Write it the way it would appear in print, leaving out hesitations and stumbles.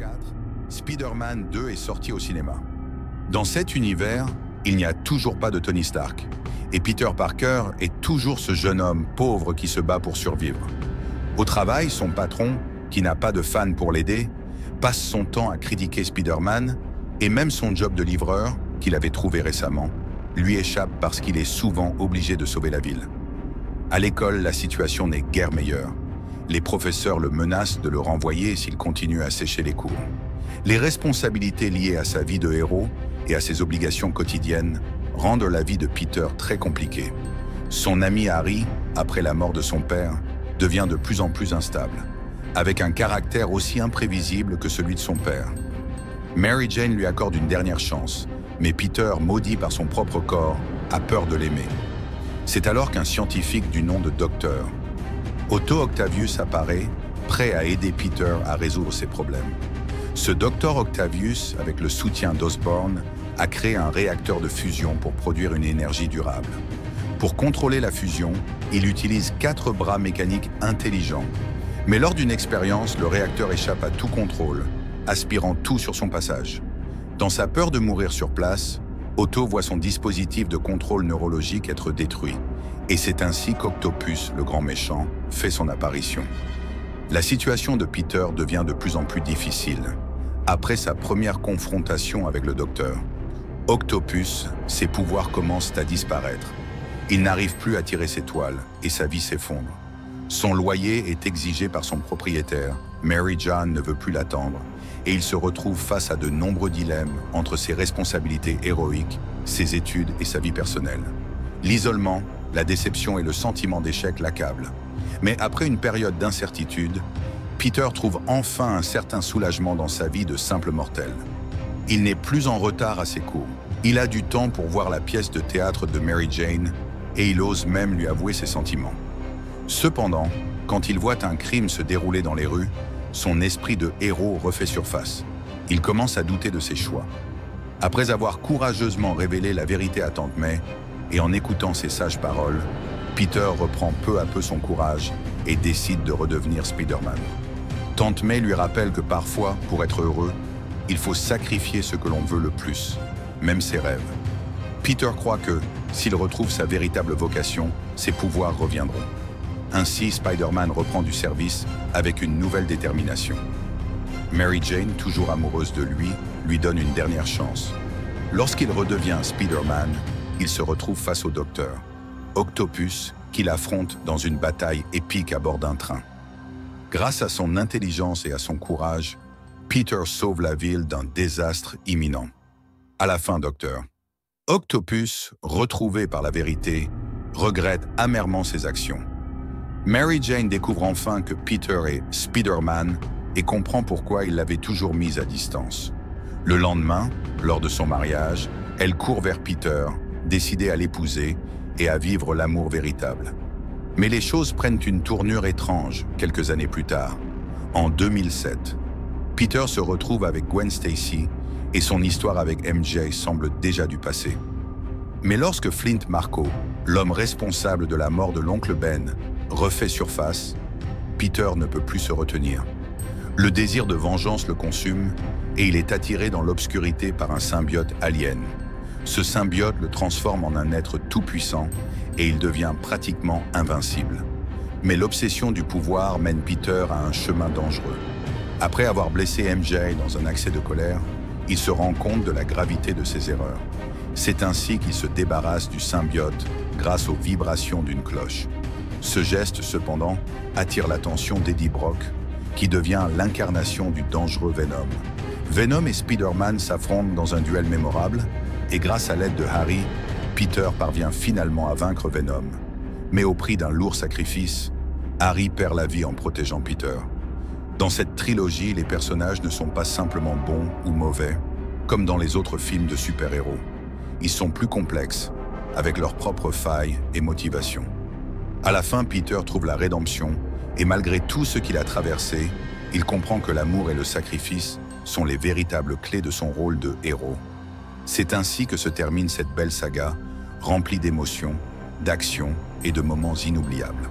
2004, Spider-Man 2 est sorti au cinéma. Dans cet univers, il n'y a toujours pas de Tony Stark. Et Peter Parker est toujours ce jeune homme pauvre qui se bat pour survivre. Au travail, son patron, qui n'a pas de fans pour l'aider, passe son temps à critiquer Spider-Man et même son job de livreur, qu'il avait trouvé récemment, lui échappe parce qu'il est souvent obligé de sauver la ville. À l'école, la situation n'est guère meilleure. Les professeurs le menacent de le renvoyer s'il continue à sécher les cours. Les responsabilités liées à sa vie de héros et à ses obligations quotidiennes rendent la vie de Peter très compliquée. Son ami Harry, après la mort de son père, devient de plus en plus instable, avec un caractère aussi imprévisible que celui de son père. Mary Jane lui accorde une dernière chance, mais Peter, maudit par son propre corps, a peur de l'aimer. C'est alors qu'un scientifique du nom de Docteur, Otto Octavius, apparaît, prêt à aider Peter à résoudre ses problèmes. Ce Docteur Octavius, avec le soutien d'Osborn, a créé un réacteur de fusion pour produire une énergie durable. Pour contrôler la fusion, il utilise 4 bras mécaniques intelligents. Mais lors d'une expérience, le réacteur échappe à tout contrôle, aspirant tout sur son passage. Dans sa peur de mourir sur place, Otto voit son dispositif de contrôle neurologique être détruit. Et c'est ainsi qu'Octopus, le grand méchant, fait son apparition. La situation de Peter devient de plus en plus difficile. Après sa première confrontation avec le docteur, Octopus, ses pouvoirs commencent à disparaître. Il n'arrive plus à tirer ses toiles et sa vie s'effondre. Son loyer est exigé par son propriétaire, Mary Jane ne veut plus l'attendre, et il se retrouve face à de nombreux dilemmes entre ses responsabilités héroïques, ses études et sa vie personnelle. L'isolement, la déception et le sentiment d'échec l'accablent. Mais après une période d'incertitude, Peter trouve enfin un certain soulagement dans sa vie de simple mortel. Il n'est plus en retard à ses cours. Il a du temps pour voir la pièce de théâtre de Mary Jane et il ose même lui avouer ses sentiments. Cependant, quand il voit un crime se dérouler dans les rues, son esprit de héros refait surface. Il commence à douter de ses choix. Après avoir courageusement révélé la vérité à Tante May et en écoutant ses sages paroles, Peter reprend peu à peu son courage et décide de redevenir Spider-Man. Tante May lui rappelle que parfois, pour être heureux, il faut sacrifier ce que l'on veut le plus, même ses rêves. Peter croit que, s'il retrouve sa véritable vocation, ses pouvoirs reviendront. Ainsi, Spider-Man reprend du service avec une nouvelle détermination. Mary Jane, toujours amoureuse de lui, lui donne une dernière chance. Lorsqu'il redevient Spider-Man, il se retrouve face au docteur, Octopus, qu'il affronte dans une bataille épique à bord d'un train. Grâce à son intelligence et à son courage, Peter sauve la ville d'un désastre imminent. À la fin, docteur, Octopus, retrouvé par la vérité, regrette amèrement ses actions. Mary Jane découvre enfin que Peter est Spider-Man et comprend pourquoi il l'avait toujours mise à distance. Le lendemain, lors de son mariage, elle court vers Peter, décidée à l'épouser et à vivre l'amour véritable. Mais les choses prennent une tournure étrange quelques années plus tard. En 2007, Peter se retrouve avec Gwen Stacy et son histoire avec MJ semble déjà du passé. Mais lorsque Flint Marko, l'homme responsable de la mort de l'oncle Ben, refait surface, Peter ne peut plus se retenir. Le désir de vengeance le consume et il est attiré dans l'obscurité par un symbiote alien. Ce symbiote le transforme en un être tout-puissant et il devient pratiquement invincible. Mais l'obsession du pouvoir mène Peter à un chemin dangereux. Après avoir blessé MJ dans un accès de colère, il se rend compte de la gravité de ses erreurs. C'est ainsi qu'il se débarrasse du symbiote grâce aux vibrations d'une cloche. Ce geste, cependant, attire l'attention d'Eddie Brock, qui devient l'incarnation du dangereux Venom. Venom et Spider-Man s'affrontent dans un duel mémorable, et grâce à l'aide de Harry, Peter parvient finalement à vaincre Venom. Mais au prix d'un lourd sacrifice, Harry perd la vie en protégeant Peter. Dans cette trilogie, les personnages ne sont pas simplement bons ou mauvais, comme dans les autres films de super-héros. Ils sont plus complexes, avec leurs propres failles et motivations. À la fin, Peter trouve la rédemption, et malgré tout ce qu'il a traversé, il comprend que l'amour et le sacrifice sont les véritables clés de son rôle de héros. C'est ainsi que se termine cette belle saga, remplie d'émotions, d'actions et de moments inoubliables.